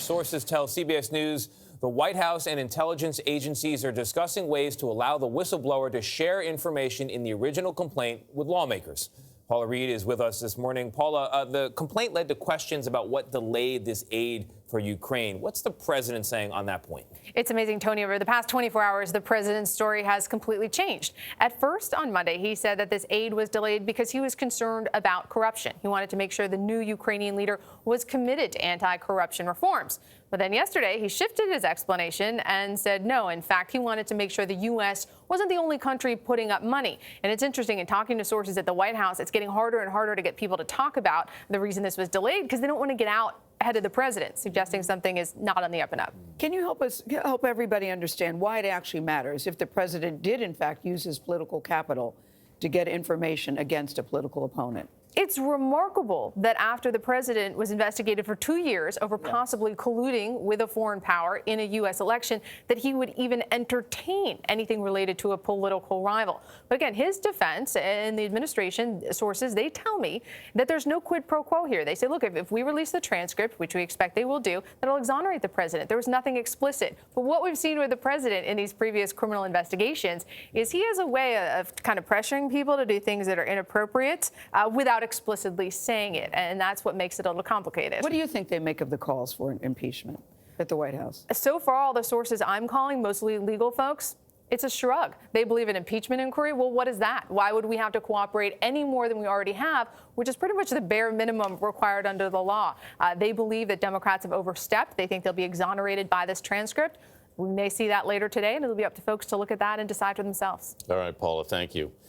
Sources tell CBS News the White House and intelligence agencies are discussing ways to allow the whistleblower to share information in the original complaint with lawmakers. Paula Reid is with us this morning. Paula, the complaint led to questions about what delayed this aid for Ukraine. What's the president saying on that point? It's amazing, Tony. Over the past 24 hours, the president's story has completely changed. At first, on Monday, he said that this aid was delayed because he was concerned about corruption. He wanted to make sure the new Ukrainian leader was committed to anti-corruption reforms. But then yesterday, he shifted his explanation and said no. In fact, he wanted to make sure the U.S. wasn't the only country putting up money. And it's interesting, in talking to sources at the White House, it's getting harder and harder to get people to talk about the reason this was delayed because they don't want to get out ahead of the president, suggesting something is not on the up and up. Can you help everybody understand why it actually matters if the president did, in fact, use his political capital to get information against a political opponent? It's remarkable that after the president was investigated for 2 years over possibly colluding with a foreign power in a U.S. election, that he would even entertain anything related to a political rival. But again, his defense and the administration sources, they tell me that there's no quid pro quo here. They say, look, if we release the transcript, which we expect they will do, that'll exonerate the president. There was nothing explicit. But what we've seen with the president in these previous criminal investigations is he has a way of kind of pressuring people to do things that are inappropriate without explicitly saying it, and that's what makes it a little complicated. What do you think they make of the calls for impeachment at the White House? So far, all the sources I'm calling, mostly legal folks, it's a shrug. They believe an impeachment inquiry. Well, what is that? Why would we have to cooperate any more than we already have, which is pretty much the bare minimum required under the law? They believe that Democrats have overstepped. They think they'll be exonerated by this transcript. We may see that later today, and it'll be up to folks to look at that and decide for themselves. All right, Paula, thank you.